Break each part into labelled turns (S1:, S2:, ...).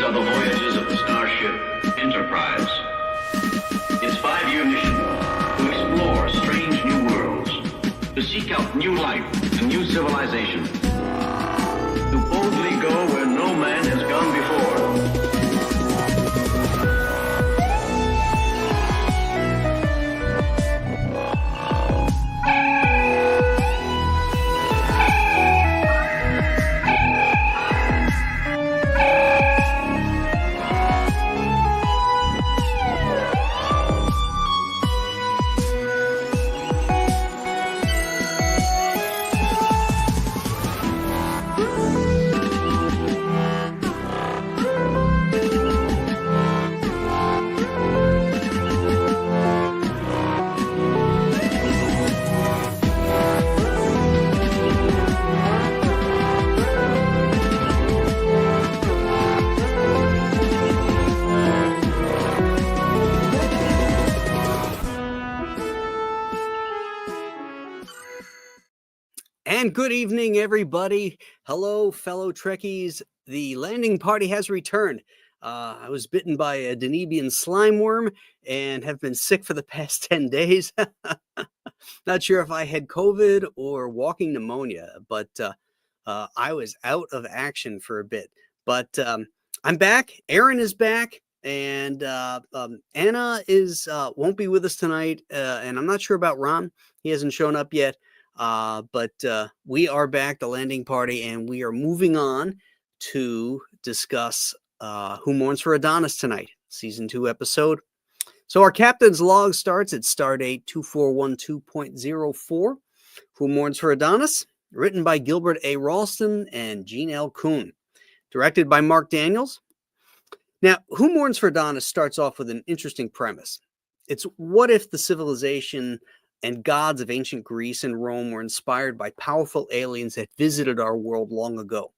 S1: are the voyages of the starship Enterprise. Its 5-year mission: to explore strange new worlds, to seek out new life and new civilization, to boldly go where no man has gone before.
S2: And good evening, everybody. Hello, fellow Trekkies. The landing party has returned. I was bitten by a Denibian slime worm and have been sick for the past 10 days. Not sure if I had COVID or walking pneumonia, but I was out of action for a bit. But I'm back. Aaron is back. And Anna won't be with us tonight. And I'm not sure about Ron. He hasn't shown up yet. But we are back, the landing party, and we are moving on to discuss Who Mourns for Adonais tonight, season 2 episode. So our captain's log starts at stardate 2412.04. Who Mourns for Adonais, written by Gilbert A. Ralston and Gene L. Kuhn, directed by Mark Daniels. Now, Who Mourns for Adonais starts off with an interesting premise. It's what if the civilization and gods of ancient Greece and Rome were inspired by powerful aliens that visited our world long ago.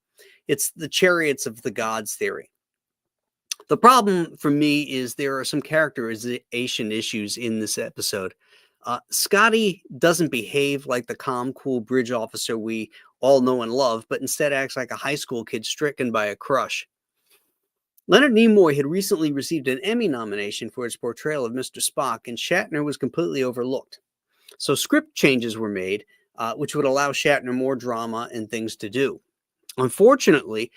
S2: It's the chariots of the gods theory. The problem for me is there are some characterization issues in this episode. Scotty doesn't behave like the calm, cool bridge officer we all know and love, but instead acts like a high school kid stricken by a crush. Leonard Nimoy had recently received an Emmy nomination for his portrayal of Mr. Spock, and Shatner was completely overlooked. So script changes were made, which would allow Shatner more drama and things to do. Unfortunately,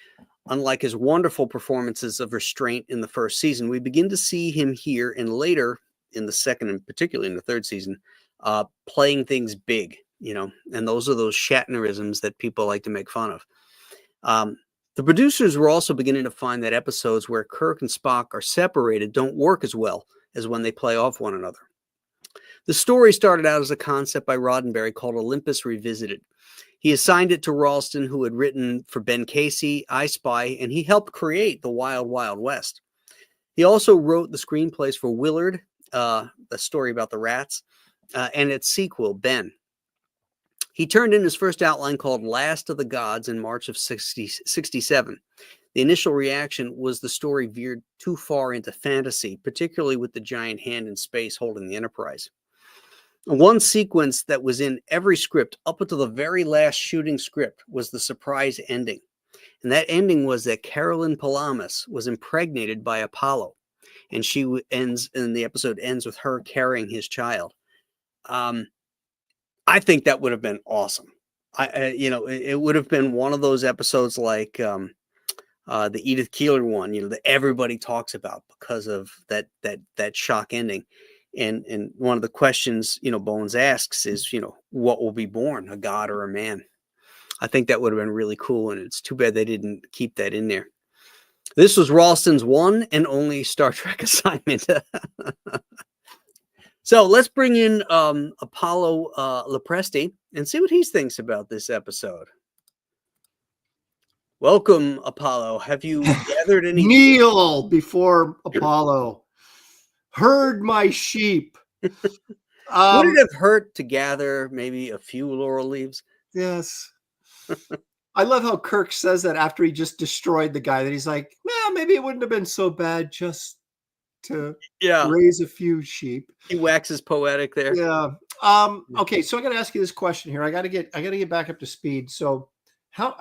S2: unlike his wonderful performances of restraint in the first season, we begin to see him here and later in the second and particularly in the third season, playing things big, and those are those Shatnerisms that people like to make fun of. The producers were also beginning to find that episodes where Kirk and Spock are separated don't work as well as when they play off one another. The story started out as a concept by Roddenberry called Olympus Revisited. He assigned it to Ralston, who had written for Ben Casey, I Spy, and he helped create The Wild Wild West. He also wrote the screenplays for Willard, the story about the rats, and its sequel, Ben. He turned in his first outline called Last of the Gods in March of 67. The initial reaction was the story veered too far into fantasy, particularly with the giant hand in space holding the Enterprise. One sequence that was in every script up until the very last shooting script was the surprise ending. And that ending was that Carolyn Palamas was impregnated by Apollo. And the episode ends with her carrying his child. I think that would have been awesome. It would have been one of those episodes like the Edith Keeler one, that everybody talks about because of that shock ending. And one of the questions, Bones asks is, what will be born, a god or a man? I think that would have been really cool. And it's too bad they didn't keep that in there. This was Ralston's one and only Star Trek assignment. So let's bring in Apollo Lopresti and see what he thinks about this episode. Welcome, Apollo. Have you gathered any?
S3: Kneel before Apollo. Herd my sheep.
S2: Would it have hurt to gather maybe a few laurel leaves?
S3: Yes. I love how Kirk says that after he just destroyed the guy, that he's like, well, maybe it wouldn't have been so bad just to raise a few sheep.
S2: He waxes poetic there.
S3: Yeah. Okay, so I got to ask you this question here. I got to get back up to speed. So how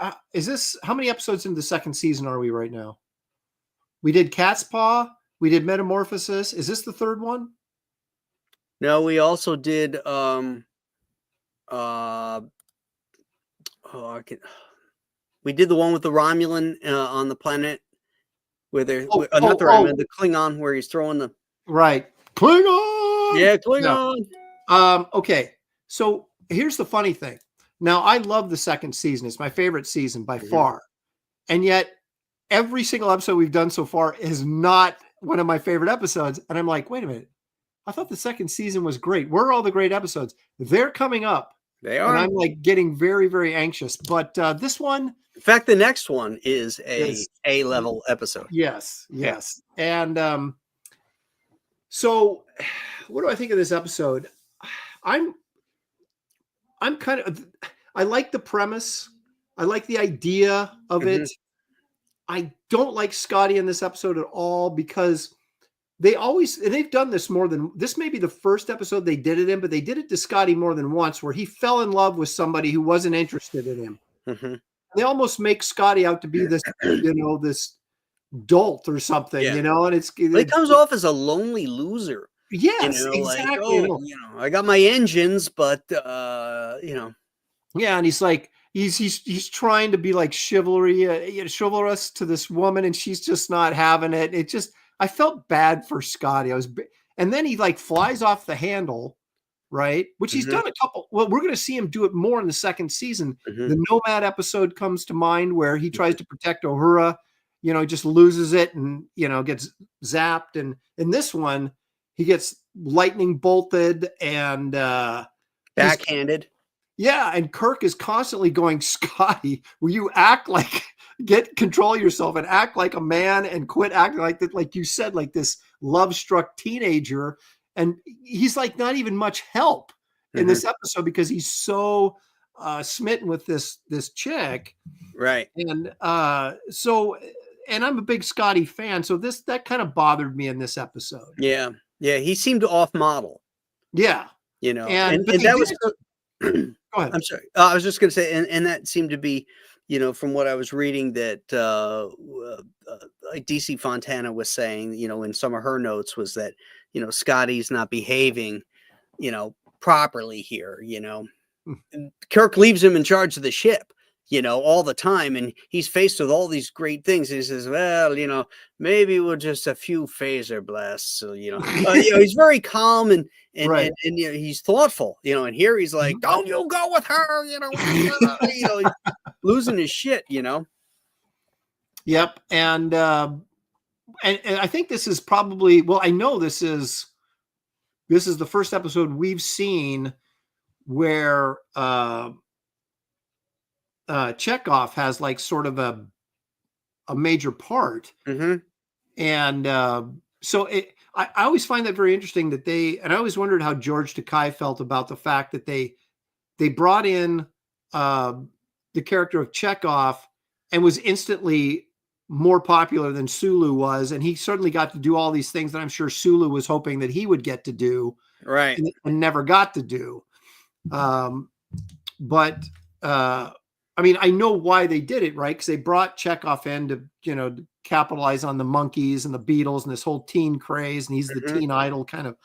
S3: many episodes into the second season are we right now? We did Cat's Paw. We did Metamorphosis. Is this the third one?
S2: No, we also did we did the one with the Romulan on the planet where they're not the Romulan, the Klingon, where he's throwing the
S3: Klingon.
S2: Yeah, Klingon.
S3: Okay, so here's the funny thing. Now, I love the second season. It's my favorite season by far, and yet every single episode we've done so far is not one of my favorite episodes. And I'm like, wait a minute. I thought the second season was great. Where are all the great episodes? They're coming up.
S2: They are.
S3: And I'm like getting very, very anxious. But this one,
S2: in fact, the next one is a level episode.
S3: Yes. Yeah. And so what do I think of this episode? I'm kind of, I like the premise. I like the idea of it. I don't like Scotty in this episode at all because they've done this more than, this may be the first episode they did it in, but they did it to Scotty more than once, where he fell in love with somebody who wasn't interested in him. They almost make Scotty out to be this, this dolt or something, and
S2: it comes off as a lonely loser.
S3: Yes, exactly.
S2: Like, I got my engines, but
S3: yeah, and he's like, he's trying to be like chivalrous to this woman, and she's just not having it. It just, I felt bad for Scotty. And then he like flies off the handle, right? Which he's done a couple. Well, we're going to see him do it more in the second season. The Nomad episode comes to mind where he tries to protect Uhura, just loses it and, gets zapped. And in this one, he gets lightning bolted and
S2: backhanded.
S3: Yeah. And Kirk is constantly going, Scotty, will you control yourself and act like a man and quit acting like that? Like you said, like this love-struck teenager. And he's like not even much help in this episode because he's so smitten with this chick.
S2: Right.
S3: And and I'm a big Scotty fan. So that kind of bothered me in this episode.
S2: Yeah. Yeah. He seemed off model.
S3: Yeah.
S2: And that was,
S3: go ahead.
S2: I'm sorry. I was just going to say, and that seemed to be, from what I was reading that like DC Fontana was saying, in some of her notes was that, Scotty's not behaving, properly here, And Kirk leaves him in charge of the ship, all the time. And he's faced with all these great things. He says, well, maybe we're just a few phaser blasts. So, he's very calm and he's thoughtful, and here he's like, don't you go with her, he's losing his shit,
S3: Yep. And I think this is probably, well, I know this is the first episode we've seen where Chekhov has like sort of a major part. And so I always find that very interesting that and I always wondered how George Takei felt about the fact that they brought in the character of Chekhov and was instantly more popular than Sulu was. And he certainly got to do all these things that I'm sure Sulu was hoping that he would get to do.
S2: Right.
S3: And never got to do. But I mean, I know why they did it, right? Because they brought Chekhov in to, to capitalize on the monkeys and the Beatles and this whole teen craze. And he's the teen idol kind of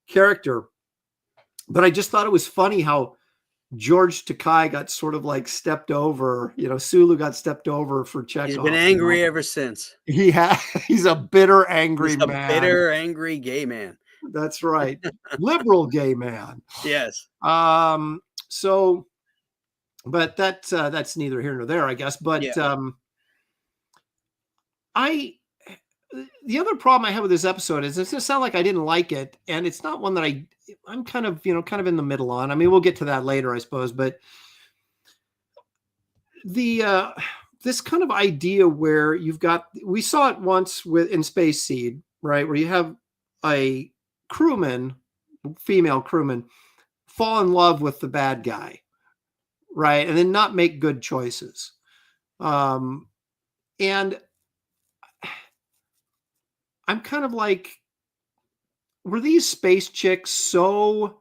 S3: character. But I just thought it was funny how George Takei got sort of like stepped over, Sulu got stepped over for Chekhov.
S2: He's been angry ever since.
S3: He's a bitter, angry man.
S2: A bitter, angry gay man.
S3: That's right. Liberal gay man.
S2: Yes.
S3: So, but that's neither here nor there, I guess. But the other problem I have with this episode is it's going to sound like I didn't like it, and it's not one that I'm kind of in the middle on. I mean, we'll get to that later, I suppose. But this kind of idea where we saw it once in Space Seed, right, where you have a female crewman, fall in love with the bad guy, right, and then not make good choices, and I'm kind of like, were these space chicks so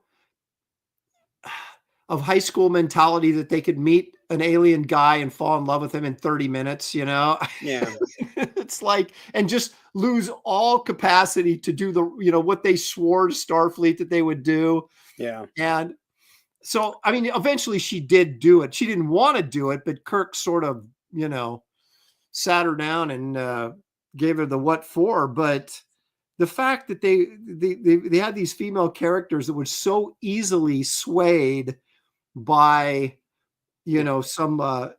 S3: of high school mentality that they could meet an alien guy and fall in love with him in 30 minutes,
S2: Yeah.
S3: It's like, and just lose all capacity to do the, what they swore to Starfleet that they would do.
S2: Yeah.
S3: And so, I mean, eventually she did do it. She didn't want to do it, but Kirk sort of, sat her down and gave her the what for. But the fact that they had these female characters that were so easily swayed by, some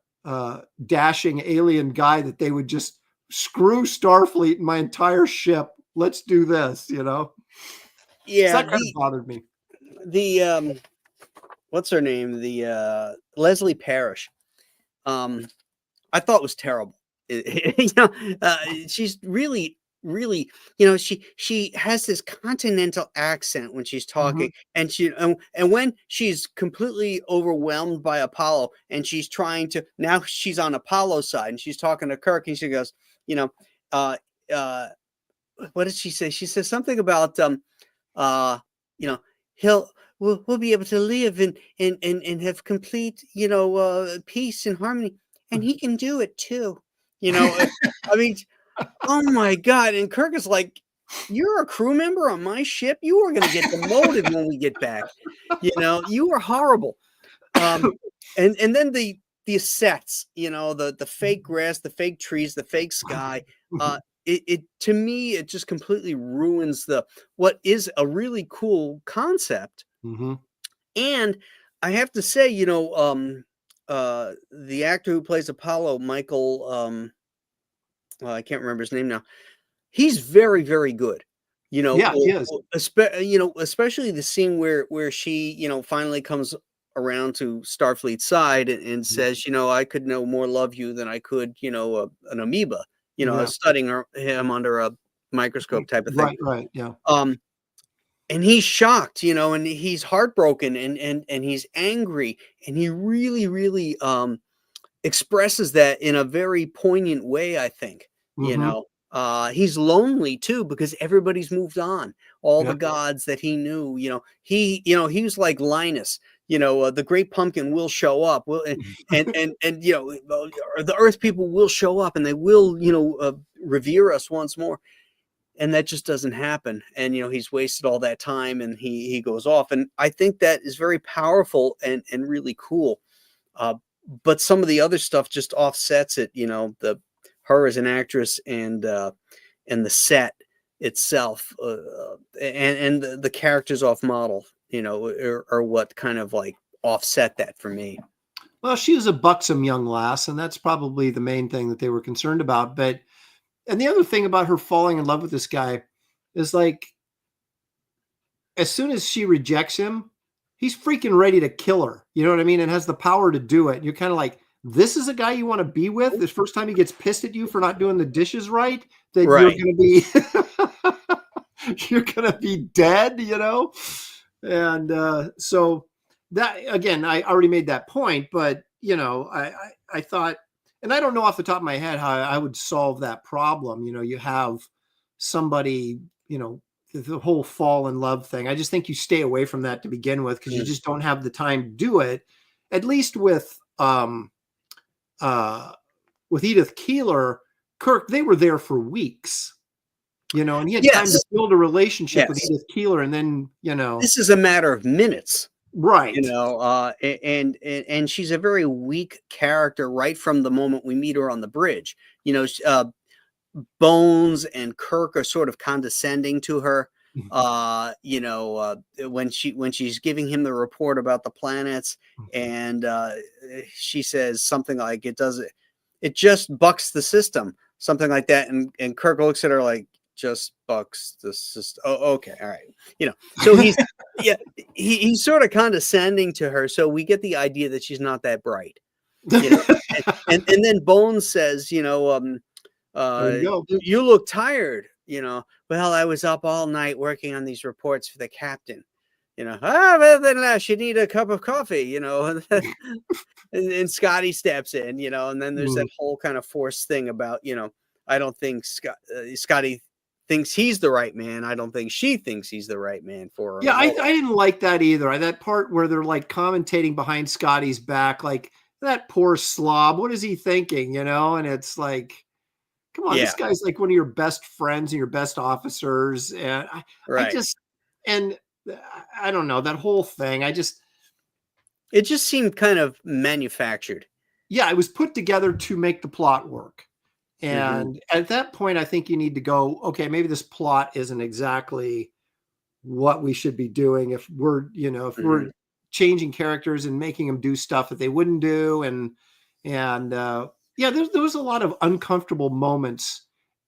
S3: dashing alien guy, that they would just screw Starfleet and my entire ship. Let's do this, So
S2: Yeah.
S3: that kind of bothered me.
S2: The what's her name? The Leslie Parrish. I thought was terrible. She's really, really, she has this continental accent when she's talking, and and when she's completely overwhelmed by Apollo, and she's trying to, now she's on Apollo's side, and she's talking to Kirk, and she goes, uh, what did she say? She says something about, we'll be able to live and have complete, peace and harmony, and he can do it too. I mean, oh my God. And Kirk is like, you're a crew member on my ship. You are going to get demoted when we get back. You are horrible. And then the sets, the fake grass, the fake trees, the fake sky. It to me, it just completely ruins what is a really cool concept. And I have to say, the actor who plays Apollo, Michael, I can't remember his name now. He's very, very good.
S3: Yeah, he is.
S2: Especially the scene where she, finally comes around to Starfleet's side and says, I could no more love you than I could, an amoeba. Studying him under a microscope type of thing.
S3: Right, yeah.
S2: And he's shocked, and he's heartbroken and he's angry, and he really, really expresses that in a very poignant way, I think. He's lonely too, because everybody's moved on. All the gods that he knew, he was like Linus, the great pumpkin will show up, and the earth people will show up, and they will, revere us once more. And that just doesn't happen. And, he's wasted all that time, and he goes off. And I think that is very powerful and really cool. But some of the other stuff just offsets it, her as an actress and the set itself, and the characters off model, are what kind of like offset that for me.
S3: Well, she was a buxom young lass, and that's probably the main thing that they were concerned about. And the other thing about her falling in love with this guy is, like, as soon as she rejects him, he's freaking ready to kill her. You know what I mean? And has the power to do it. You're kind of like, this is a guy you want to be with? This first time he gets pissed at you for not doing the dishes right, that you're going to be, you're going to be dead, And so that, again, I already made that point, but, I thought, and I don't know off the top of my head how I would solve that problem. You have somebody, the whole fall in love thing. I just think you stay away from that to begin with, because you just don't have the time to do it. At least with Edith Keeler, Kirk, they were there for weeks, and he had time to build a relationship with Edith Keeler, and then,
S2: this is a matter of minutes.
S3: Right.
S2: And she's a very weak character right from the moment we meet her on the bridge. Bones and Kirk are sort of condescending to her. When she's giving him the report about the planets, and she says something like, it just bucks the system, something like that. And Kirk looks at her like, just bucks the system. Oh, okay. All right. So he's, he's sort of condescending to her. So we get the idea that she's not that bright, and then Bones says, you look tired, well, I was up all night working on these reports for the captain, well, then you need a cup of coffee, and Scotty steps in, and then there's that whole kind of forced thing about, I don't think Scotty thinks he's the right man. I don't think she thinks he's the right man for her.
S3: Yeah, I didn't like that either. That part where they're like commentating behind Scotty's back, like, that poor slob, what is he thinking, And it's like, Come on, this guy's like one of your best friends and your best officers. And I just, and I don't know, that whole thing.
S2: It just seemed kind of manufactured.
S3: Yeah, it was put together to make the plot work. And at that point, I think you need to go, okay, maybe this plot isn't exactly what we should be doing if we're, we're changing characters and making them do stuff that they wouldn't do. And yeah, there was a lot of uncomfortable moments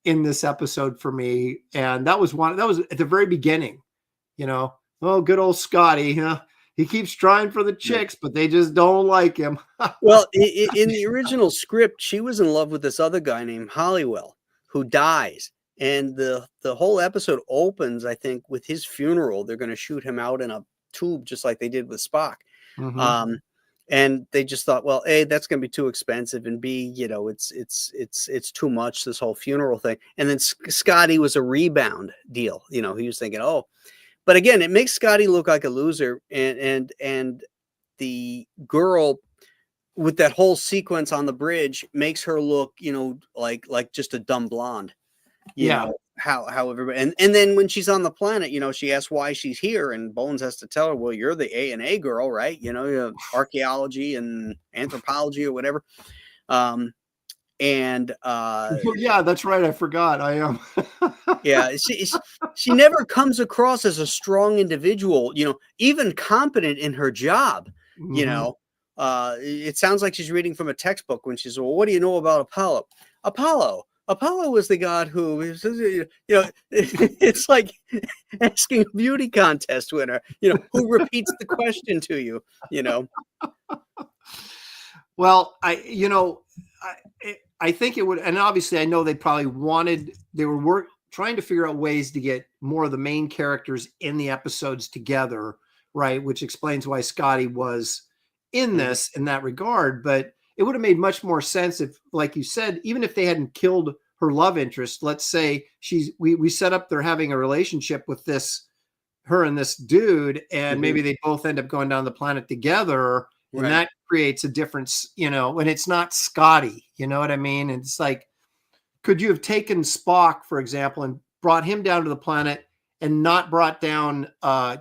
S3: in this episode for me. And that was at the very beginning, oh, good old Scotty, he keeps trying for the chicks, but they just don't like him.
S2: Well, in the original script, she was in love with this other guy named Halliwell who dies. And the whole episode opens, I think, with his funeral. They're going to shoot him out in a tube, just like they did with Spock. And they just thought, well, A, that's going to be too expensive, and B, it's too much, this whole funeral thing. And then Scotty was a rebound deal. He was thinking, oh, but again, it makes Scotty look like a loser, and the girl with that whole sequence on the bridge makes her look, like just a dumb blonde. You know, how everybody, and then when she's on the planet, she asks why she's here, and Bones has to tell her, well, you're the A&A girl, right? Archaeology and anthropology or whatever. Yeah,
S3: that's right. I forgot. I am.
S2: Yeah, she never comes across as a strong individual, even competent in her job. It sounds like she's reading from a textbook when she's, well, what do you know about Apollo? Apollo was the god who, it's like asking a beauty contest winner, who repeats the question to you,
S3: Well, I think it would, and obviously I know they were trying to figure out ways to get more of the main characters in the episodes together, right? Which explains why Scotty was in this in that regard. But it would have made much more sense if, like you said, even if they hadn't killed her love interest, let's say we set up, they're having a relationship with her and this dude, and maybe they both end up going down the planet together. And that creates a difference, when it's not Scotty, you know what I mean? And it's like, could you have taken Spock, for example, and brought him down to the planet and not brought down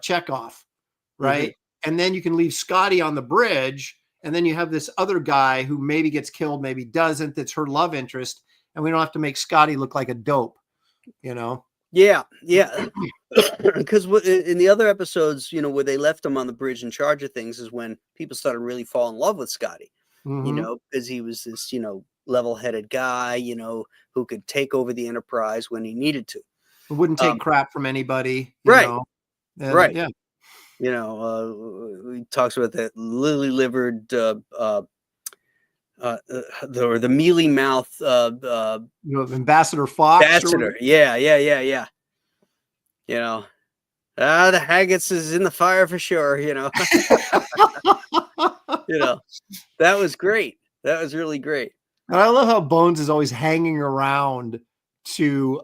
S3: Chekhov, right? And then you can leave Scotty on the bridge, and then you have this other guy who maybe gets killed, maybe doesn't, that's her love interest, and we don't have to make Scotty look like a dope,
S2: Yeah. Because in the other episodes, where they left him on the bridge in charge of things is when people started really falling in love with Scotty, because he was this, level-headed guy, who could take over the Enterprise when he needed to.
S3: Who wouldn't take crap from anybody.
S2: Right.
S3: Right. Yeah.
S2: He talks about that lily-livered, the mealy mouth,
S3: Ambassador Fox.
S2: Ambassador. Yeah. The Haggis is in the fire for sure. That was great. That was really great.
S3: And I love how Bones is always hanging around to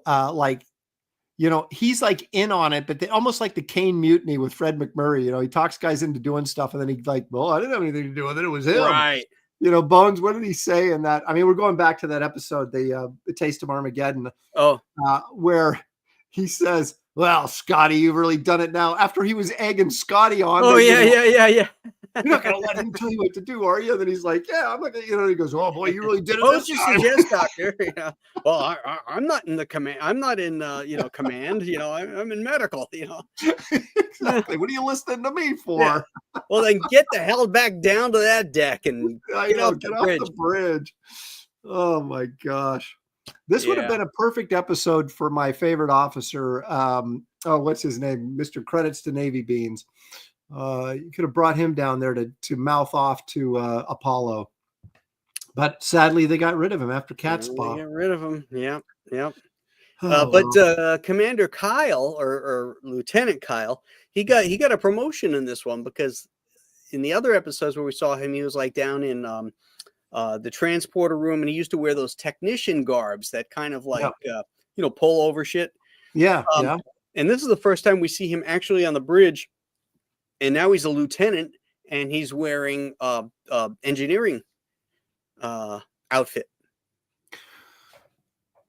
S3: he's like in on it, but almost like the Kane Mutiny with Fred McMurray. He talks guys into doing stuff, and then he's like, well, I didn't have anything to do with it. It was him.
S2: Right.
S3: Bones, what did he say in that? I mean, we're going back to that episode, the Taste of Armageddon, where he says, well, Scotty, you've really done it now, after he was egging Scotty on.
S2: Oh, yeah.
S3: You're not going to let him tell you what to do, are you? And then he's like, yeah, I'm not going to, he goes, oh boy, you really did it.
S2: What you suggest, Doctor? Well, I'm not in the command. I'm not in, command, I'm in medical,
S3: Exactly. What are you listening to me for?
S2: Yeah. Well, then get the hell back down to that deck and get off the
S3: bridge. Oh my gosh. This would have been a perfect episode for my favorite officer. What's his name? Mr. Credits to Navy Beans. You could have brought him down there to mouth off to Apollo, but sadly they got rid of him after Catspaw.
S2: They got rid of him. Yeah. But Commander Kyle or Lieutenant Kyle, he got a promotion in this one, because in the other episodes where we saw him, he was like down in the transporter room, and he used to wear those technician garbs that kind of like pull over shit.
S3: Yeah.
S2: And this is the first time we see him actually on the bridge. And now he's a lieutenant, and he's wearing engineering outfit.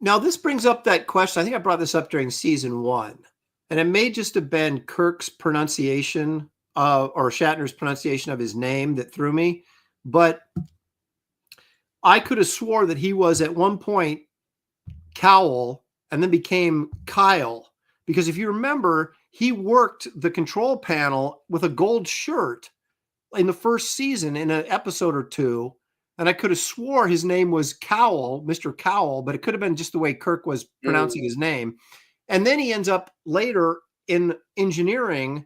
S3: Now this brings up that question. I think I brought this up during season 1, and it may just have been Kirk's pronunciation or Shatner's pronunciation of his name that threw me, but I could have swore that he was at one point Cowell and then became Kyle, because if you remember, he worked the control panel with a gold shirt in the first season in an episode or two. And I could have swore his name was Cowell, Mr. Cowell, but it could have been just the way Kirk was pronouncing his name. And then he ends up later in engineering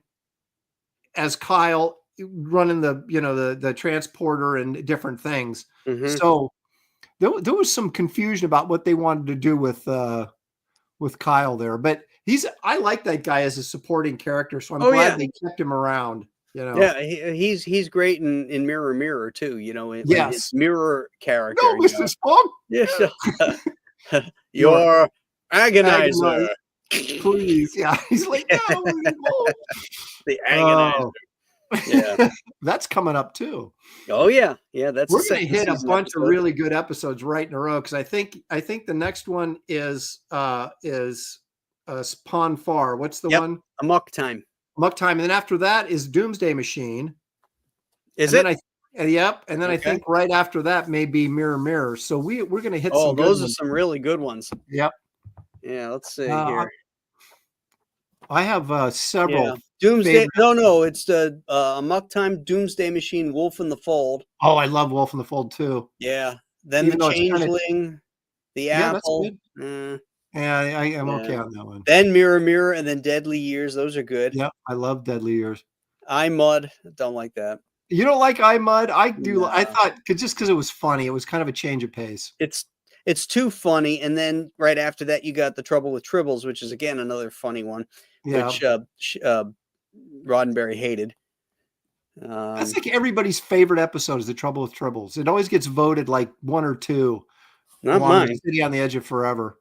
S3: as Kyle, running the transporter and different things.
S2: Mhm.
S3: So there was some confusion about what they wanted to do with Kyle there, but I like that guy as a supporting character, so I'm glad they kept him around.
S2: Yeah, he's great in Mirror Mirror too. In
S3: Yes.
S2: his mirror character.
S3: No, Mr. Spock.
S2: Yes, your agonizer.
S3: Please, yeah. He's like, no,
S2: The agonizer. Yeah,
S3: that's coming up too.
S2: Oh yeah, that's
S3: We're going to hit a bunch of really good episodes right in a row, because I think the next one is Pon Far. What's the one?
S2: Amok Time.
S3: Amok Time, and then after that is Doomsday Machine.
S2: Is
S3: and
S2: it?
S3: Yep, and then I think right after that may be Mirror Mirror. So we're going to hit.
S2: Oh,
S3: some good
S2: those
S3: ones.
S2: are some really good ones.
S3: Yep.
S2: Yeah, let's see here.
S3: I have several.
S2: Yeah. Doomsday.
S3: favorite-
S2: No, it's the Amok Time, Doomsday Machine, Wolf in the Fold.
S3: Oh, I love Wolf in the Fold too.
S2: Yeah. Then
S3: Even
S2: the
S3: though it's kinda-
S2: Changeling, the
S3: Yeah, that's
S2: Apple.
S3: good. Yeah, I'm okay on that one.
S2: Then Mirror Mirror, and then Deadly Years. Those are good.
S3: Yep, I love Deadly Years.
S2: I Mud. Don't like that.
S3: You don't like I Mud? I do.
S2: No.
S3: I thought just because it was funny, it was kind of a change of pace.
S2: It's too funny. And then right after that, you got The Trouble with Tribbles, which is again another funny one, which Roddenberry hated.
S3: That's like everybody's favorite episode is The Trouble with Tribbles. It always gets voted like 1 or 2.
S2: Not mine.
S3: City on the Edge of Forever.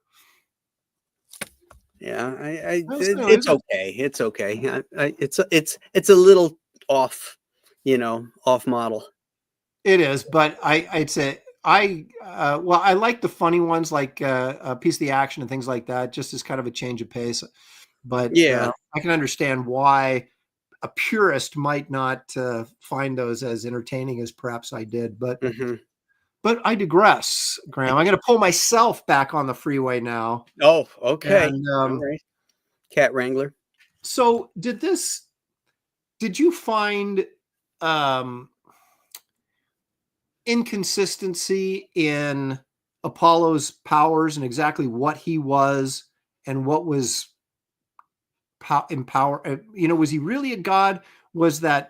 S2: Yeah, it's okay. It's okay. It's a little off, off model.
S3: It is, but I'd say I like the funny ones like a Piece of the Action and things like that, just as kind of a change of pace. But I can understand why a purist might not find those as entertaining as perhaps I did. But but I digress, Graham. I'm going to pull myself back on the freeway now.
S2: Oh, okay.
S3: And,
S2: all right. Cat Wrangler.
S3: So did you find inconsistency in Apollo's powers and exactly what he was and what was in power? Was he really a god? Was the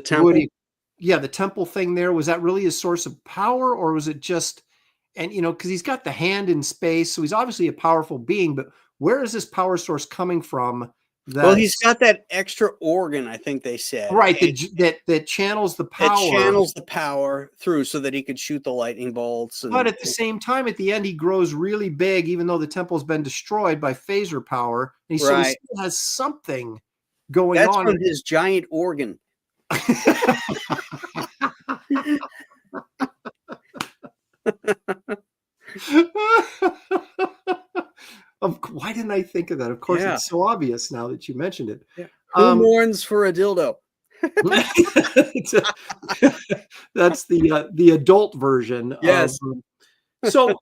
S3: temple? The temple thing there, was that really his source of power, or was it just, and because he's got the hand in space, so he's obviously a powerful being, but where is this power source coming from?
S2: Well, he's got that extra organ, I think they said.
S3: Right, that channels the power.
S2: It channels the power through so that he could shoot the lightning bolts.
S3: But at the same time, at the end, he grows really big, even though the temple's been destroyed by phaser power. And he still has something going on.
S2: That's from his giant organ.
S3: Why didn't I think of that? Of course, it's so obvious now that you mentioned it.
S2: Yeah. Who mourns for a dildo?
S3: That's the adult version.
S2: Yes.
S3: So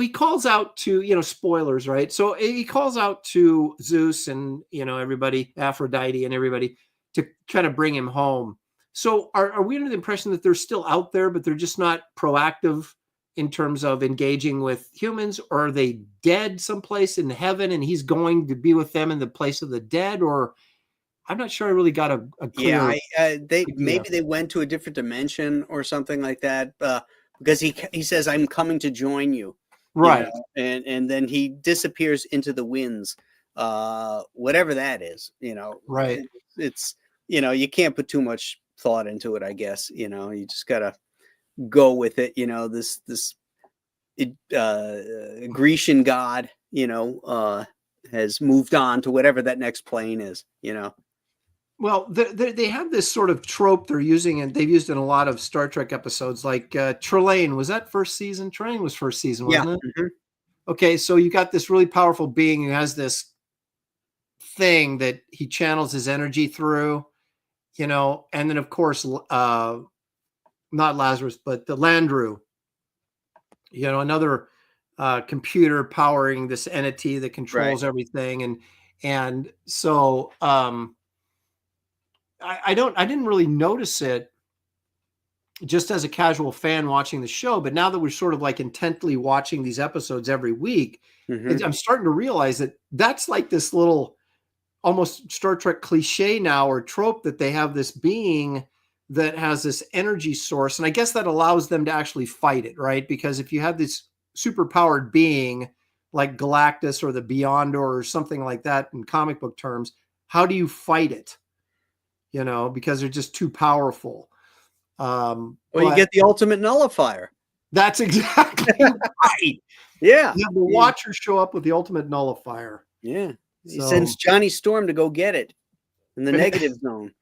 S3: he calls out to, spoilers, right? So he calls out to Zeus and, everybody, Aphrodite and everybody, to kind of bring him home. So are we under the impression that they're still out there, but they're just not proactive in terms of engaging with humans? Or are they dead someplace in heaven and he's going to be with them in the place of the dead? Or I'm not sure I really got a clear
S2: maybe they went to a different dimension or something like that, because he says, I'm coming to join you.
S3: Right.
S2: And then he disappears into the winds, whatever that is,
S3: Right.
S2: It's, you can't put too much thought into it, I guess. You just gotta go with it. This Grecian god, has moved on to whatever that next plane is.
S3: Well, they have this sort of trope they're using, and they've used in a lot of Star Trek episodes, like Trelane. Was that first season? Trelane was first season,
S2: Yeah.
S3: wasn't it?
S2: Mhm.
S3: Okay, so you got this really powerful being who has this thing that he channels his energy through, and then of course, not Lazarus, but the Landru, another computer powering this entity that
S2: Right.
S3: controls everything, and so I didn't really notice it just as a casual fan watching the show, but now that we're sort of like intently watching these episodes every week,
S2: Mhm.
S3: I'm starting to realize that that's like this little almost Star Trek cliche now, or trope, that they have this being that has this energy source. And I guess that allows them to actually fight it, right? Because if you have this super powered being like Galactus or the Beyonder or something like that in comic book terms, how do you fight it? Because they're just too powerful.
S2: Well, you
S3: But
S2: get the ultimate nullifier.
S3: that's exactly right.
S2: Yeah.
S3: You have the Watchers show up with the ultimate nullifier.
S2: Yeah. He
S3: So
S2: sends Johnny Storm to go get it in the negative zone.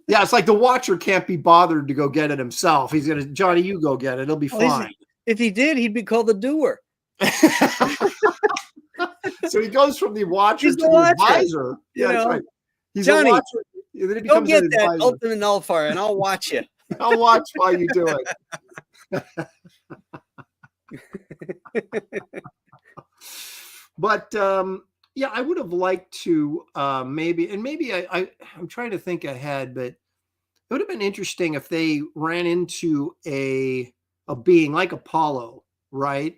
S3: yeah, it's like the Watcher can't be bothered to go get it himself. He's gonna, Johnny, you go get it. It'll be
S2: Well,
S3: fine.
S2: if he did, he'd be called the doer.
S3: So he goes from the Watcher
S2: He's
S3: to
S2: the
S3: the
S2: Watcher,
S3: advisor.
S2: you
S3: Yeah, that's
S2: know.
S3: right. He's
S2: Johnny,
S3: a Watcher, and then he
S2: Go
S3: becomes
S2: get
S3: an
S2: that
S3: advisor.
S2: ultimate nullifier, and I'll watch you.
S3: I'll watch while you do it. But yeah, I would have liked to maybe I'm trying to think ahead, but it would have been interesting if they ran into a being like Apollo, right?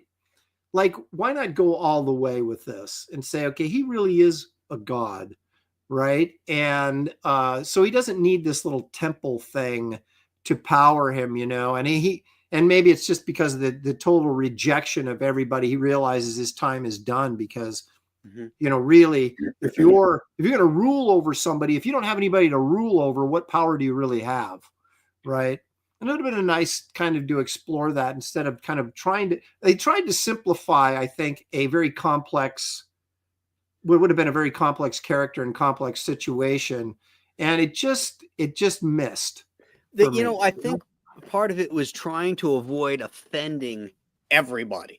S3: Like, why not go all the way with this and say, okay, he really is a god, right? And so he doesn't need this little temple thing to power him, and maybe it's just because of the total rejection of everybody. He realizes his time is done because, really, if you're going to rule over somebody, if you don't have anybody to rule over, what power do you really have, right? And it would have been a nice kind of to explore that instead of kind of they tried to simplify, I think, what would have been a very complex character and complex situation. And it just missed.
S2: I think part of it was trying to avoid offending everybody.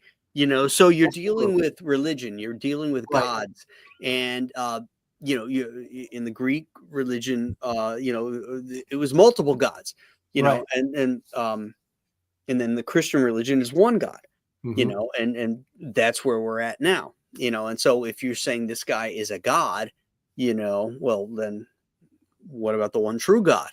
S2: So you're dealing with religion, you're dealing with
S3: Right.
S2: gods, and you in the Greek religion, it was multiple gods,
S3: Right.
S2: and then the Christian religion is one God,
S3: Mhm.
S2: and that's where we're at now, and so if you're saying this guy is a god, well, then what about the one true God?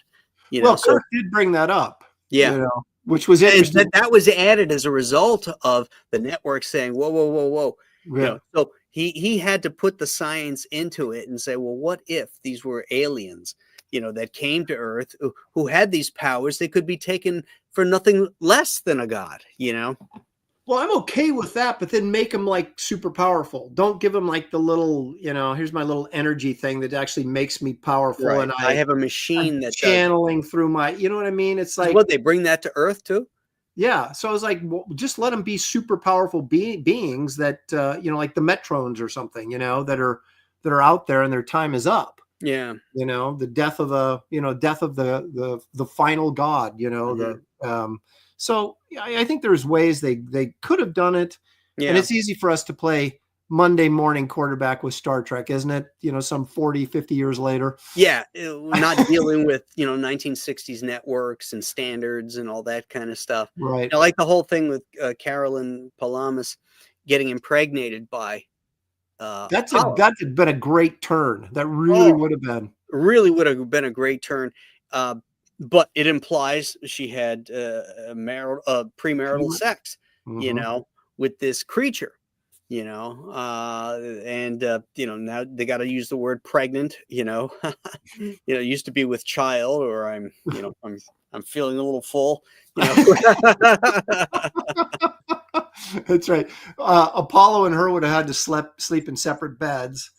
S3: Well,
S2: So
S3: Kirk did bring that up,
S2: yeah,
S3: which was
S2: and
S3: interesting.
S2: that was added as a result of the network saying, whoa, whoa, whoa, whoa.
S3: Yeah.
S2: So he had to put the science into it and say, well, what if these were aliens, that came to Earth who had these powers? They could be taken for nothing less than a god,
S3: Well, I'm okay with that, but then make them like super powerful. Don't give them like the little, here's my little energy thing that actually makes me powerful.
S2: Right.
S3: And
S2: I have a
S3: I'm
S2: mashine that does.
S3: channeling through my, you know what I mean? It's like,
S2: What, they bring that to Earth too?
S3: yeah. So I was like, well, just let them be super powerful beings that, like the Metrons or something, that are out there and their time is up.
S2: Yeah.
S3: The death of the final god, so I think there's ways they could have done it.
S2: Yeah.
S3: And it's easy for us to play Monday morning quarterback with Star Trek, isn't it? Some 40, 50 years later.
S2: Yeah. Not dealing with, 1960s networks and standards and all that kind of stuff.
S3: Right.
S2: I like the whole thing with Carolyn Palamas getting impregnated by
S3: That's
S2: Apollo.
S3: been a great turn. That really would have been.
S2: Really would have been a great turn. But it implies she had premarital sex,
S3: Mm-hmm.
S2: with this creature, and now they got to use the word pregnant, it used to be with child, or I'm feeling a little full,
S3: That's right. Apollo and her would have had to sleep in separate beds.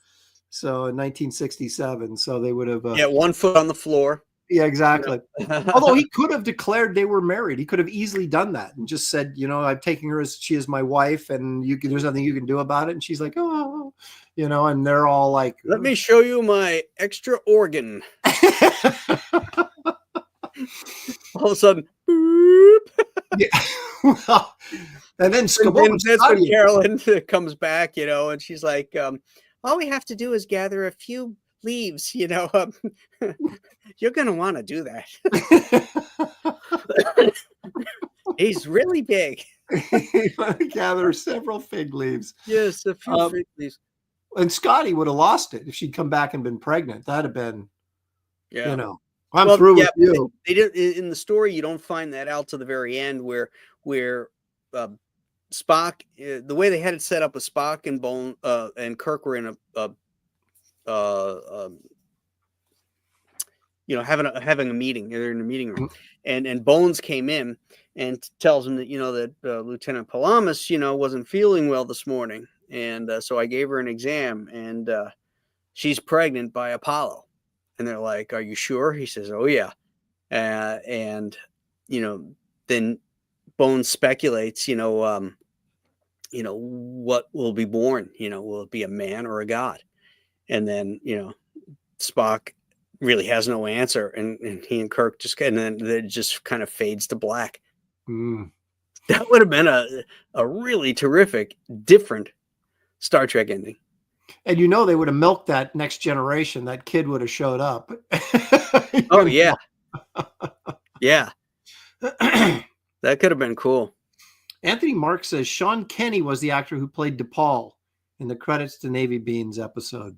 S3: So in 1967, so they would have.
S2: One foot on the floor.
S3: Yeah, exactly. Although he could have declared they were married. He could have easily done that and just said, I'm taking her as she is my wife, and there's nothing you can do about it. And she's like, oh, and they're all like,
S2: Let me show you my extra organ. All of a sudden, boop.
S3: yeah. Well, and then
S2: And that's when
S3: Scotty,
S2: Carolyn comes back, and she's like, all we have to do is gather a few leaves, you're going to want to do that. He's really big.
S3: gather several fig leaves.
S2: Yes, a few fig leaves.
S3: And Scotty would have lost it if she'd come back and been pregnant. That'd have been, I'm through with you.
S2: They did in the story. You don't find that out to the very end, where Spock, the way they had it set up with Spock and Bone and Kirk were in having a meeting. They're in a meeting room, and Bones came in and tells him that that Lieutenant Palamas wasn't feeling well this morning, and so I gave her an exam, and she's pregnant by Apollo. And they're like, "Are you sure?" He says, "Oh yeah," and then Bones speculates, what will be born? Will it be a man or a god? And then Spock really has no answer, and he and Kirk and then it just kind of fades to black. That would have been a really terrific, different Star Trek ending.
S3: And they would have milked that Next Generation. That kid would have showed up.
S2: Oh yeah, yeah. That could have been cool.
S3: Anthony Mark says Sean Kenny was the actor who played DePaul in the credits to Navy Beans episode.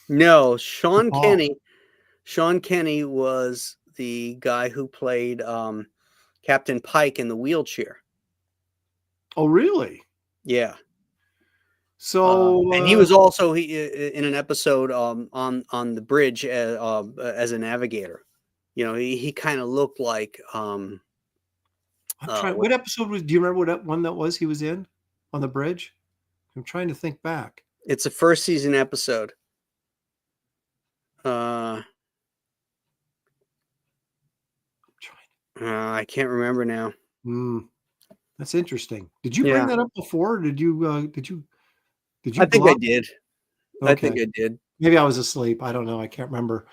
S2: No, Sean Kenny was the guy who played Captain Pike in the wheelchair.
S3: Oh, really?
S2: Yeah.
S3: So,
S2: and he was also in an episode on the bridge as a navigator. He kind of looked like.
S3: What episode was? Do you remember what one that was? He was in on the bridge. I'm trying to think back.
S2: It's a first season episode. I can't remember now.
S3: That's interesting. Did you bring that up before? Or did you?
S2: I think I did. Okay. I think I did.
S3: Maybe I was asleep. I don't know. I can't remember.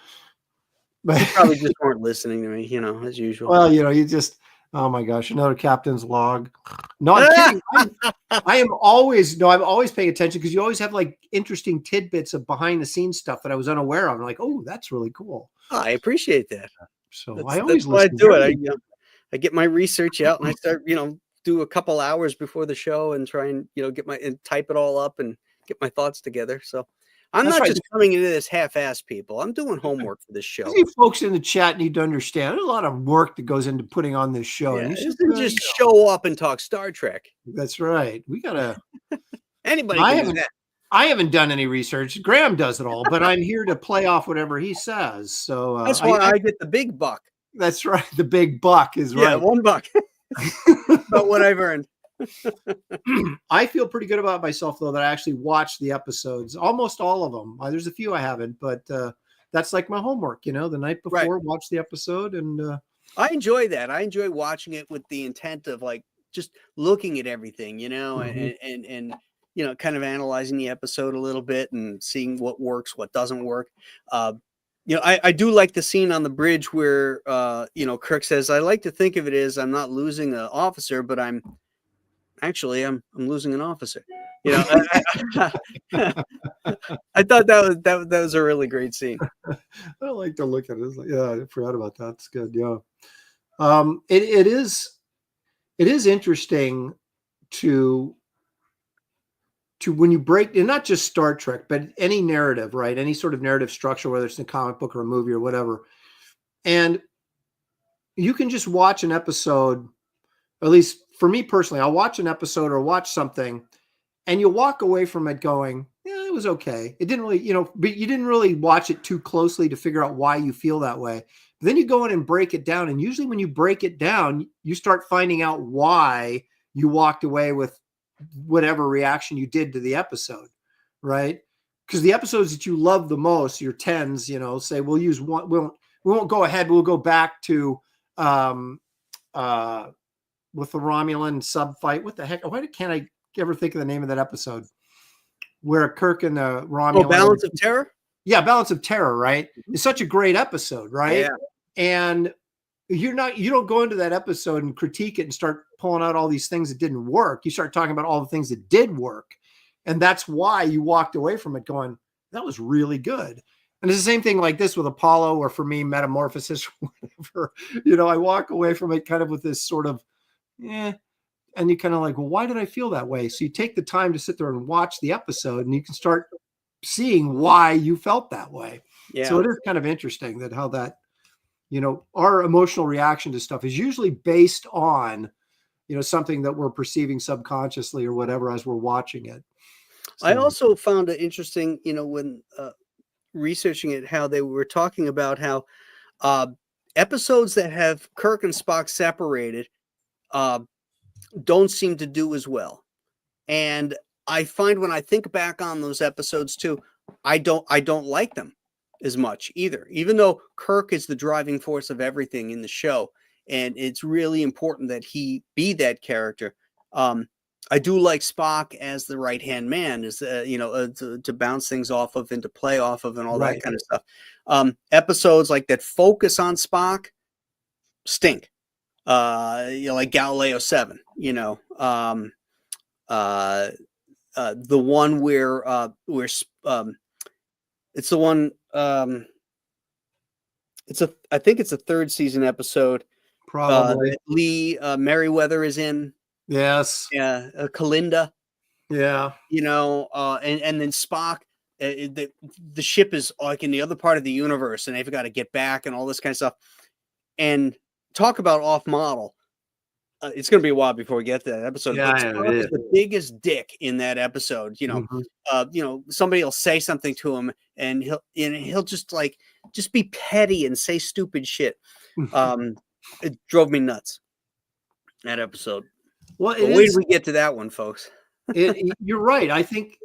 S2: But you probably just weren't listening to me, as usual.
S3: Well, you just. Oh my gosh! Another captain's log. No, I'm kidding. I'm always paying attention because you always have like interesting tidbits of behind the scenes stuff that I was unaware of. I'm like, oh, that's really cool.
S2: I appreciate that.
S3: So
S2: that's,
S3: I always
S2: that's why I do it. I get my research out and I start, do a couple hours before the show and try and type it all up and get my thoughts together. So I'm not just coming into this half-assed, people. I'm doing homework for this show.
S3: You folks in the chat need to understand there's a lot of work that goes into putting on this show.
S2: Yeah, and you shouldn't just show up and talk Star Trek.
S3: That's right. We gotta.
S2: Anybody can do that.
S3: I haven't done any research. Graham does it all, but I'm here to play off whatever he says. So
S2: that's why I get the big buck.
S3: That's right. The big buck is right.
S2: Yeah, $1. About what I've earned.
S3: I feel pretty good about myself, though, that I actually watched the episodes, almost all of them. There's a few I haven't, but that's like my homework, the night before, watch the episode. And
S2: I enjoy that. I enjoy watching it with the intent of like just looking at everything, and kind of analyzing the episode a little bit and seeing what works, what doesn't work. I do like the scene on the bridge where, Kirk says, I like to think of it as I'm not losing an officer, but I'm losing an officer. I thought that was a really great scene.
S3: I like to look at it. I forgot about that. It's good. Yeah. It is interesting to when you break, and not just Star Trek, but any narrative, right? Any sort of narrative structure, whether it's in a comic book or a movie or whatever. And you can just watch an episode, at least for me personally, I'll watch an episode or watch something and you'll walk away from it going, yeah, it was okay. It didn't really, but you didn't really watch it too closely to figure out why you feel that way. But then you go in and break it down. And usually when you break it down, you start finding out why you walked away with whatever reaction you did to the episode, right? Because the episodes that you love the most, your 10s, say we'll use one, we won't go ahead, we'll go back to with the Romulan sub fight. What the heck? Why can't I ever think of the name of that episode? where Kirk and the
S2: Oh,
S3: Romulan.
S2: Balance of Terror?
S3: Yeah, Balance of Terror, right? It's such a great episode, right?
S2: Yeah.
S3: And you don't go into that episode and critique it and start pulling out all these things that didn't work. You start talking about all the things that did work. And that's why you walked away from it going, that was really good. And it's the same thing like this with Apollo, or for me, Metamorphosis, or whatever. I walk away from it kind of with this sort of, and you kind of like, well, why did I feel that way? So you take the time to sit there and watch the episode, and you can start seeing why you felt that way.
S2: Yeah.
S3: So it is kind of interesting that how that, our emotional reaction to stuff is usually based on, something that we're perceiving subconsciously or whatever as we're watching it.
S2: I also found it interesting, when researching it, how they were talking about how episodes that have Kirk and Spock separated don't seem to do as well. And I find when I think back on those episodes too, I don't like them as much either, even though Kirk is the driving force of everything in the show. And it's really important that he be that character. I do like Spock as the right-hand man, to bounce things off of and to play off of and all that kind of stuff. Episodes like that focus on Spock stink. Like Galileo 7, the one where it's the one, I think it's a third season episode.
S3: Probably.
S2: That Lee Merriweather is in.
S3: Yes.
S2: Yeah. Kalinda.
S3: Yeah.
S2: And then Spock, the ship is like in the other part of the universe, and they've got to get back and all this kind of stuff. And talk about off model. It's going to be a while before we get to that episode.
S3: Yeah,
S2: But Spock is the biggest dick in that episode. Somebody will say something to him, and he'll just be petty and say stupid shit. It drove me nuts, that episode. Well, wait till we get to that one, folks.
S3: You're right. I think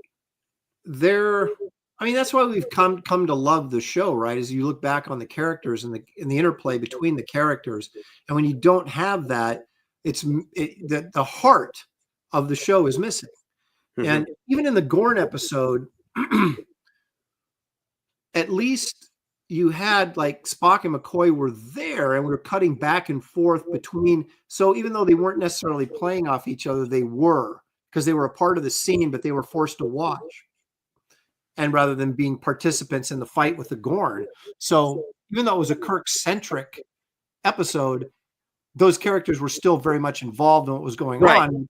S3: that's why we've come to love the show, right? As you look back on the characters and the interplay between the characters, and when you don't have that, the heart of the show is missing. Mm-hmm. And even in the Gorn episode, at least you had like Spock and McCoy were there, and we were cutting back and forth between. So even though they weren't necessarily playing off each other, they were, because they were a part of the scene, but they were forced to watch. And rather than being participants in the fight with the Gorn. So even though it was a Kirk-centric episode, those characters were still very much involved in what was going on.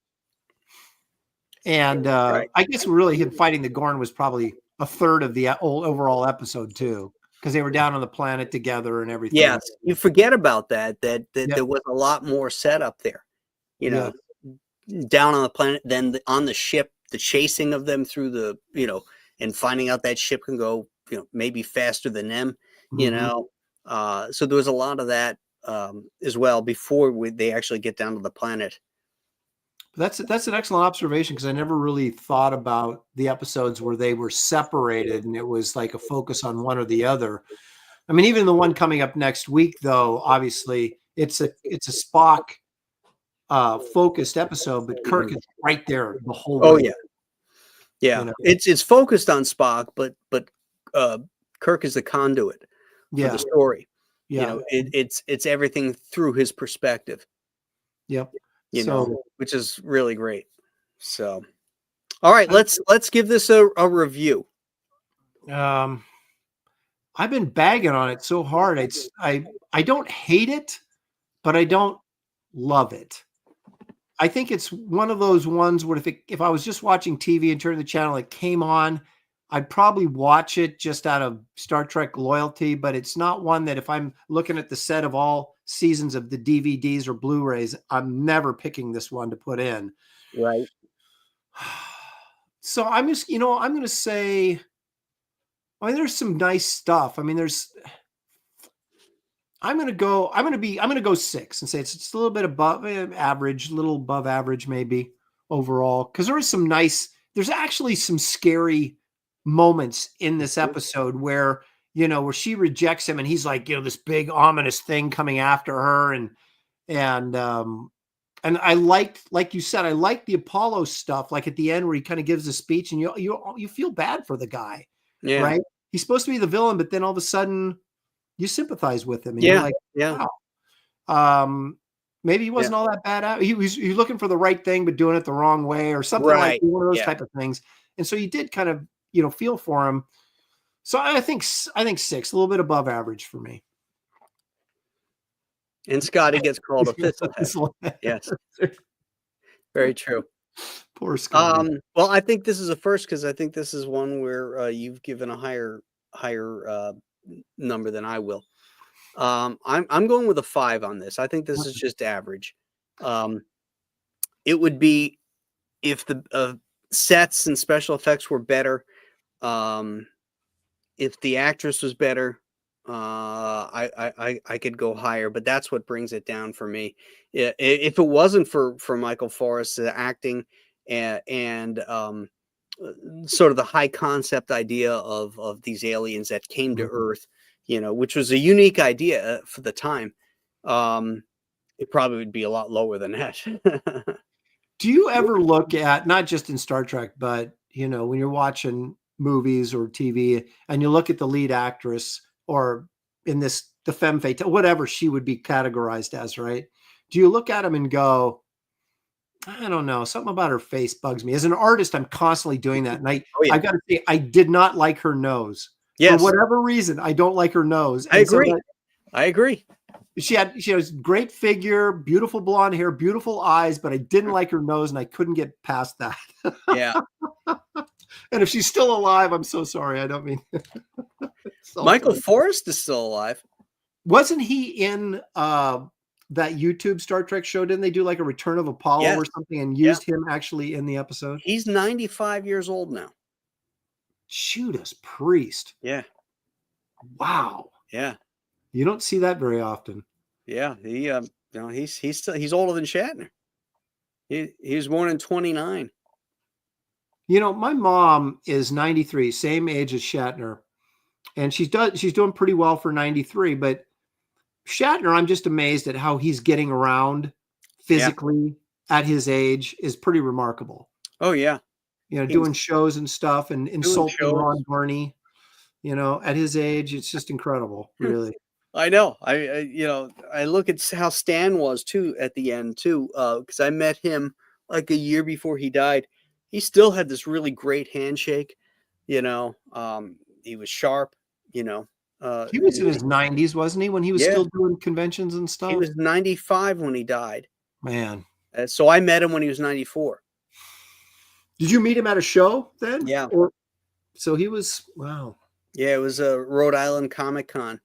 S3: And I guess really him fighting the Gorn was probably a third of the overall episode too, because they were down on the planet together and everything.
S2: Yes, you forget about that there was a lot more setup there, down on the planet, then on the ship, the chasing of them through the, and finding out that ship can go, maybe faster than them, so there was a lot of that as well before they actually get down to the planet.
S3: That's an excellent observation, because I never really thought about the episodes where they were separated and it was like a focus on one or the other. I mean, even the one coming up next week, though, obviously it's a Spock focused episode, but Kirk is right there the whole way.
S2: Oh yeah. It's focused on Spock, but Kirk is the conduit for the story. Yeah, it's everything through his perspective.
S3: Yep.
S2: Which is really great. So, all right, let's give this a review.
S3: I've been bagging on it so hard. I don't hate it, but I don't love it. I think it's one of those ones where if I was just watching TV and turning the channel, it came on, I'd probably watch it just out of Star Trek loyalty, but it's not one that if I'm looking at the set of all seasons of the DVDs or Blu-rays, I'm never picking this one to put in.
S2: Right.
S3: So I'm just, I'm going to say, there's some nice stuff. I'm going to go 6 and say it's a little bit above average, a little above average, maybe overall. Cause there's actually some scary moments in this episode where she rejects him and he's like, this big ominous thing coming after her and kind And I liked, like you said, I liked the Apollo stuff, like at the end where he kind of gives a speech and you feel bad for the guy,
S2: Yeah.
S3: right? He's supposed to be the villain, but then all of a sudden you sympathize with him and you're
S2: Yeah.
S3: like,
S2: Yeah.
S3: wow. Maybe he
S2: Yeah.
S3: wasn't all that bad. He was looking for the right thing, but doing it the wrong way or something like
S2: Right.
S3: one of those
S2: Yeah.
S3: type of things. And so you did kind of, feel for him. So I think 6, a little bit above average for me.
S2: And Scotty gets called a thistlehead. Yes. Very true.
S3: Poor Scotty.
S2: Well, I think this is a first because I think this is one where you've given a higher number than I will. I'm going with a 5 on this. I think this is just average. It would be if the sets and special effects were better. If the actress was better, I could go higher, but that's what brings it down for me. If it wasn't for Michael Forrest's acting and sort of the high concept idea of these aliens that came to Earth, which was a unique idea for the time, it probably would be a lot lower than that.
S3: Do you ever look at, not just in Star Trek, but when you're watching movies or TV and you look at the lead actress, or in the femme fatale, whatever she would be categorized as, right? Do you look at them and go, I don't know, something about her face bugs me. As an artist, I'm constantly doing that. And I got to say, I did not like her nose.
S2: Yes.
S3: For whatever reason, I don't like her nose.
S2: I agree. I agree.
S3: She has great figure, beautiful blonde hair, beautiful eyes, but I didn't like her nose and I couldn't get past that.
S2: Yeah.
S3: And if she's still alive, I'm so sorry. I don't mean.
S2: Michael Forrest is still alive.
S3: Wasn't he in that YouTube Star Trek show? Didn't they do like a Return of Apollo or something and used him actually in the episode?
S2: He's 95 years old now.
S3: Judas Priest.
S2: Yeah.
S3: Wow.
S2: Yeah.
S3: You don't see that very often.
S2: Yeah. He's older than Shatner. He was born in 29.
S3: My mom is 93, same age as Shatner. And she's doing pretty well for 93, but Shatner, I'm just amazed at how he's getting around physically at his age is pretty remarkable.
S2: Oh yeah.
S3: Doing shows and stuff and insulting Ron Barney, at his age, it's just incredible, really.
S2: I know. I look at how Stan was too at the end too, because I met him like a year before he died. He still had this really great handshake. He was sharp. He
S3: was in his 90s, wasn't he, when he was still doing conventions and stuff?
S2: He was 95 when he died.
S3: Man.
S2: So I met him when he was 94.
S3: Did you meet him at a show then?
S2: Yeah.
S3: So he was, wow.
S2: Yeah, it was a Rhode Island Comic Con.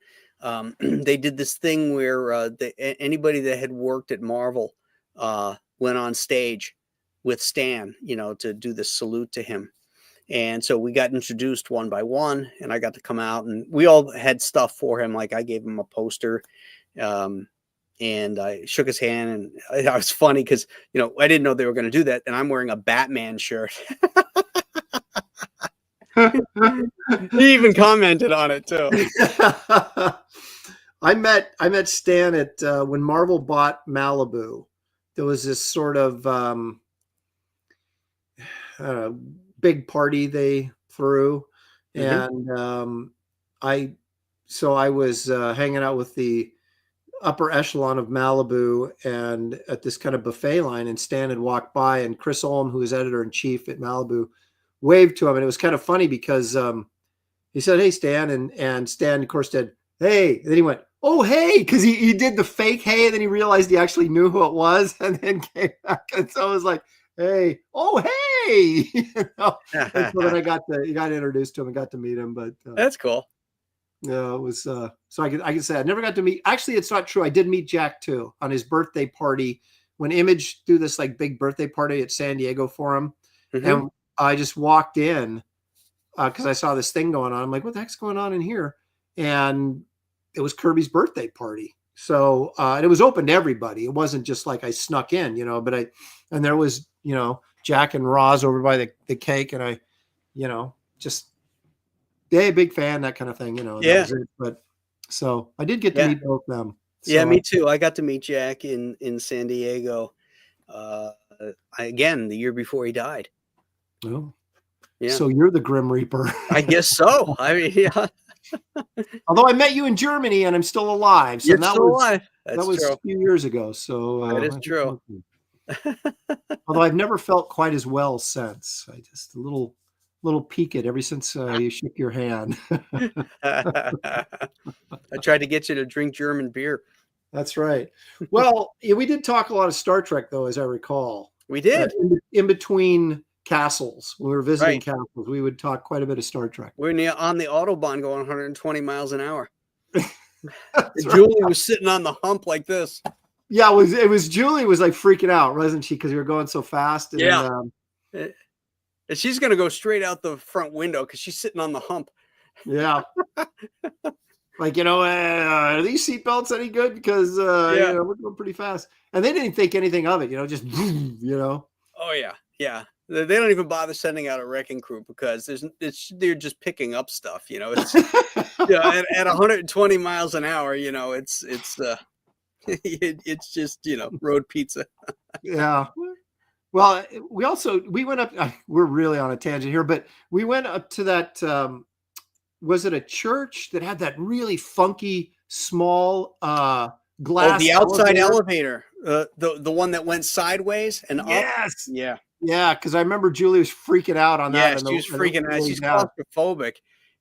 S2: They did this thing where anybody that had worked at Marvel went on stage with Stan, to do the salute to him. And so we got introduced one by one, and I got to come out, and we all had stuff for him. Like I gave him a poster, and I shook his hand, and it was funny because, I didn't know they were going to do that. And I'm wearing a Batman shirt. He even commented on it too.
S3: I met Stan at when Marvel bought Malibu. There was this sort of big party they threw, and I was hanging out with the upper echelon of Malibu and at this kind of buffet line, and Stan had walked by, and Chris Olm, who was editor-in-chief at Malibu, waved to him, and it was kind of funny because he said, "Hey, Stan," and Stan, of course, said, "Hey," and then he went, "Oh, hey," because he did the fake hey, and then he realized he actually knew who it was, and then came back, and so it was like, "Hey, oh, hey," And so then I got introduced to him and got to meet him, but
S2: that's cool.
S3: Yeah, it was so I can say I never got to meet. Actually, it's not true. I did meet Jack too on his birthday party when Image threw this like big birthday party at San Diego for him, and I just walked in because I saw this thing going on. I'm like, what the heck's going on in here? And it was Kirby's birthday party. So and it was open to everybody. It wasn't just like I snuck in, but and there was, Jack and Roz over by the cake, and I, just, hey, big fan, that kind of thing,
S2: Yeah.
S3: But so I did get to meet both of them. So,
S2: yeah, me too. I got to meet Jack in San Diego. Again, the year before he died.
S3: Oh.
S2: Yeah.
S3: So you're the Grim Reaper.
S2: I guess so. I mean, yeah.
S3: Although I met you in Germany and I'm still alive. So
S2: You're
S3: that
S2: still
S3: was
S2: alive.
S3: that
S2: That's
S3: was
S2: true.
S3: a few years ago. So
S2: That is true.
S3: Although I've never felt quite as well since. I just a little peaked ever since you shook your hand.
S2: I tried to get you to drink German beer.
S3: That's right. Well, yeah, we did talk a lot of Star Trek, though, as I recall.
S2: We did.
S3: In between castles, when we were visiting
S2: Right.
S3: castles, we would talk quite a bit of Star Trek.
S2: We're on the Autobahn going 120 miles an hour.
S3: That's right.
S2: Julie was sitting on the hump like this.
S3: Yeah, it was Julie was like freaking out, wasn't she? Because we were going so fast. And,
S2: Yeah. And she's going to go straight out the front window because she's sitting on the hump.
S3: Yeah. Like, are these seatbelts any good? Because we're going pretty fast. And they didn't think anything of it, just,
S2: Oh, yeah. Yeah. They don't even bother sending out a wrecking crew because they're just picking up stuff, It's at 120 miles an hour, it's it's just, road pizza.
S3: Yeah. Well, we went up, we're really on a tangent here, but we went up to that, was it a church that had that really funky small glass?
S2: The outside elevator, the one that went sideways and
S3: yes.
S2: up. Yeah.
S3: Yeah, because I remember Julie was freaking out on that.
S2: Yeah, she was freaking out. She's claustrophobic.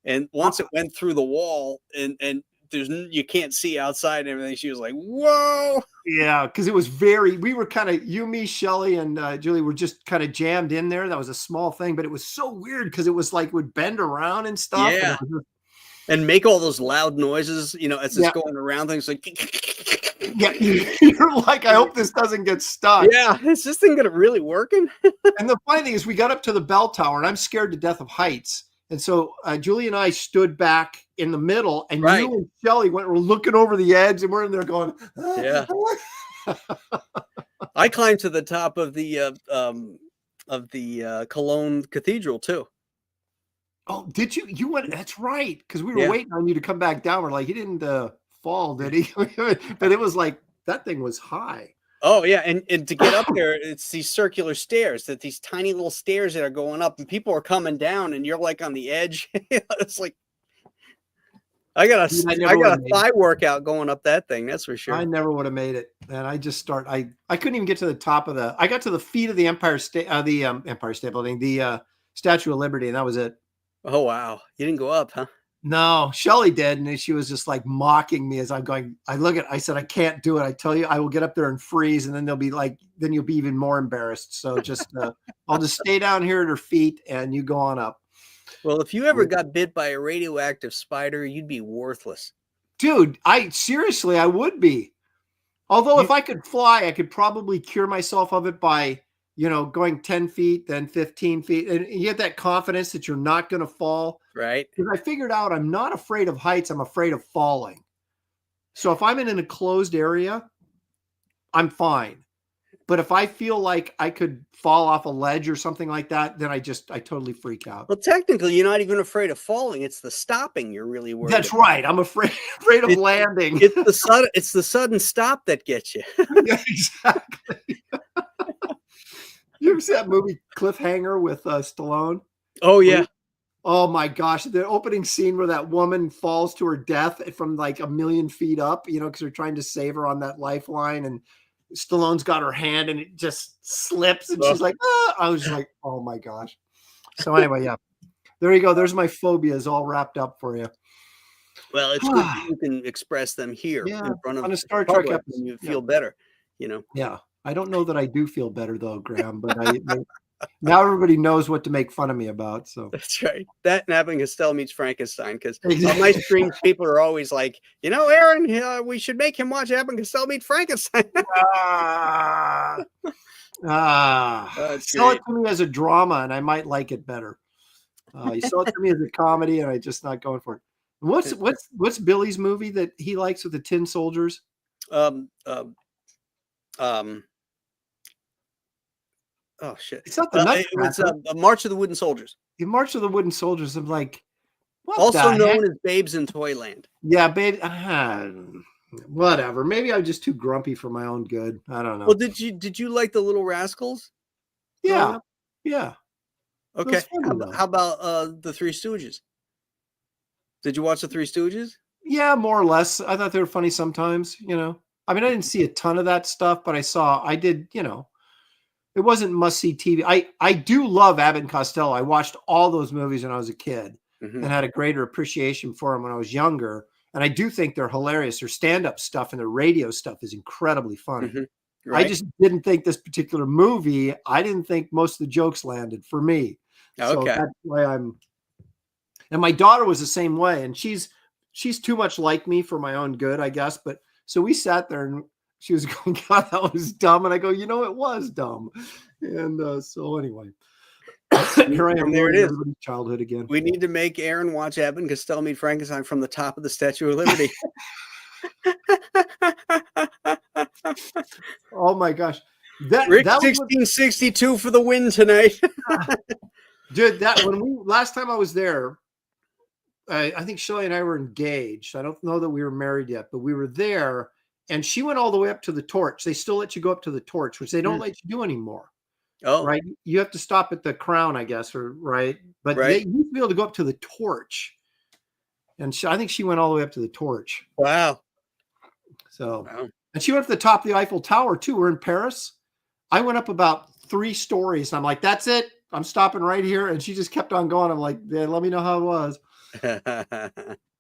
S2: And once it went through the wall and you can't see outside and everything, she was like, whoa.
S3: Yeah, because it was we were kind of, you, me, Shelly, and Julie were just kind of jammed in there. That was a small thing, but it was so weird because it was like would bend around and stuff.
S2: Yeah. And make all those loud noises, as it's going around things like.
S3: Yeah, you're like, I hope this doesn't get stuck.
S2: Yeah, is this thing gonna really working?
S3: And the funny thing is, we got up to the bell tower, and I'm scared to death of heights. And so Julie and I stood back in the middle, and you and Shelly were looking over the edge, and we're in there going,
S2: yeah. I climbed to the top of the Cologne Cathedral too.
S3: Oh, did you? You went? That's right, because we were waiting on you to come back down. We're like, he didn't fall, did he? But it was like that thing was high.
S2: Oh yeah, and to get up there, it's these circular stairs, these tiny little stairs that are going up, and people are coming down, and you're like on the edge. It's like I got a thigh workout going up that thing. That's for sure.
S3: I never would have made it, and I couldn't even get to the top of I got to the feet of the Empire State Building, the Statue of Liberty, and that was it.
S2: Oh wow, you didn't go up, huh?
S3: No, Shelly did, and she was just like mocking me as I'm going. I said, I can't do it. I tell you, I will get up there and freeze, and then they'll be like, then you'll be even more embarrassed. So just, I'll just stay down here at her feet, and you go on up.
S2: Well, if you ever got bit by a radioactive spider, you'd be worthless,
S3: dude. I would be. Although if I could fly, I could probably cure myself of it by, going 10 feet, then 15 feet. And you get that confidence that you're not going to fall.
S2: Right.
S3: Because I figured out I'm not afraid of heights. I'm afraid of falling. So if I'm in an enclosed area, I'm fine. But if I feel like I could fall off a ledge or something like that, then I totally freak out.
S2: Well, technically, you're not even afraid of falling. It's the stopping you're really worried
S3: That's
S2: about.
S3: right. I'm afraid of landing.
S2: It's the sudden stop that gets you.
S3: Yeah, exactly. You ever see that movie Cliffhanger with Stallone?
S2: Oh, yeah.
S3: Oh, my gosh. The opening scene where that woman falls to her death from like 1,000,000 feet up, because they're trying to save her on that lifeline. And Stallone's got her hand and it just slips. And she's like, ah. I was like, oh, my gosh. So anyway, yeah. There you go. There's my phobias all wrapped up for you.
S2: Well, it's good that you can express them here in front of
S3: on a Star Trek episode.
S2: And you feel better,
S3: Yeah. I don't know that I do feel better though, Graham, but now everybody knows what to make fun of me about. So
S2: that's right. That and Abbott and Costello meets Frankenstein, because on my streams, people are always like, Aaron, we should make him watch Abbott and Costello meet Frankenstein.
S3: Sell it to me as a drama, and I might like it better. You sell it to me as a comedy, and I'm just not going for it. What's Billy's movie that he likes with the tin soldiers?
S2: Oh shit!
S3: It's not the
S2: It's a March of the Wooden Soldiers.
S3: The March of the Wooden Soldiers. I'm like,
S2: what? Also known as Babes in Toyland.
S3: Yeah, babe. Whatever. Maybe I'm just too grumpy for my own good. I don't know.
S2: Well, did you like the Little Rascals?
S3: Yeah. Yeah.
S2: Okay.
S3: Funny, though.
S2: How about the Three Stooges? Did you watch the Three Stooges?
S3: Yeah, more or less. I thought they were funny sometimes, I mean, I didn't see a ton of that stuff, but I did, it wasn't must-see TV. I do love Abbott and Costello. I watched all those movies when I was a kid and had a greater appreciation for them when I was younger. And I do think they're hilarious. Their stand-up stuff and their radio stuff is incredibly funny.
S2: Right.
S3: I just didn't think this particular movie, I didn't think most of the jokes landed for me. So
S2: Okay.
S3: that's why and my daughter was the same way. And she's too much like me for my own good, I guess. But so we sat there and she was going, God, that was dumb. And I go, it was dumb. And so anyway, here I am.
S2: There it is.
S3: Childhood again.
S2: We need to make Aaron watch Abbott and Costello Meet Frankenstein from the top of the Statue of Liberty.
S3: Oh my gosh.
S2: Rick 1662 for the win tonight.
S3: Dude, last time I was there, I think Shelley and I were engaged. I don't know that we were married yet, but we were there, and she went all the way up to the torch. They still let you go up to the torch, which they don't let you do anymore.
S2: Oh,
S3: right. You have to stop at the crown, I guess, or right. But they used to be able to go up to the torch, and I think she went all the way up to the torch.
S2: Wow.
S3: So, and she went to the top of the Eiffel Tower too. We're in Paris. I went up about 3 stories, and I'm like, "That's it. I'm stopping right here." And she just kept on going. I'm like, "Yeah, let me know how it was."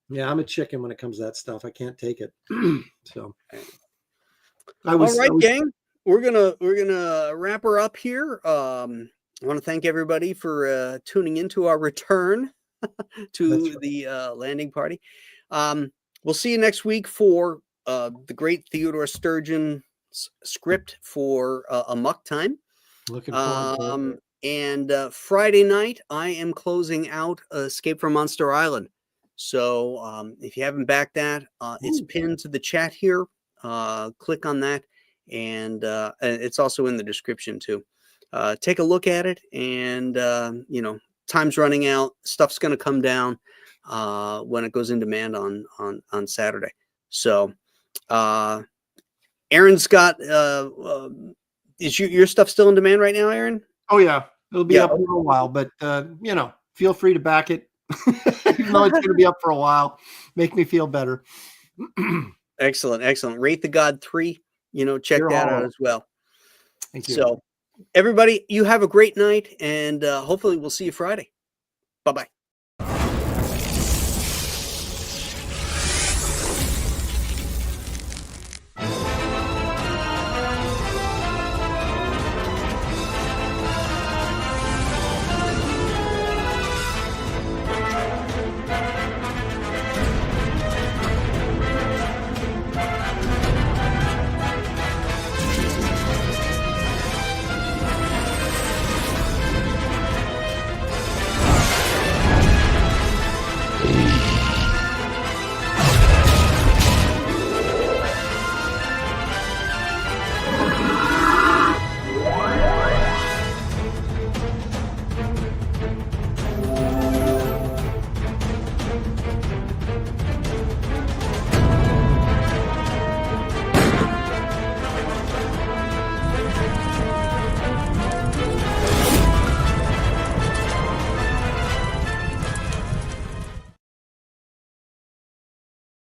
S3: Yeah, I'm a chicken when it comes to that stuff. I can't take it. So,
S2: all right, gang. We're gonna wrap her up here. I want to thank everybody for tuning into our return to the landing party. We'll see you next week for the great Theodore Sturgeon script for Amok Time.
S3: Looking forward to it.
S2: And Friday night, I am closing out Escape from Monster Island. So if you haven't backed that, it's pinned to the chat here. Click on that. And it's also in the description too. Take a look at it. And, time's running out. Stuff's going to come down when it goes in demand on Saturday. So Aaron's got, is your stuff still in demand right now, Aaron?
S3: Oh, yeah. It'll be up for a while, but, feel free to back it. Even though it's going to be up for a while. Make me feel better.
S2: Excellent. Rate the God 3. Check that out as well.
S3: Thank you.
S2: So, everybody, you have a great night, and hopefully we'll see you Friday. Bye-bye.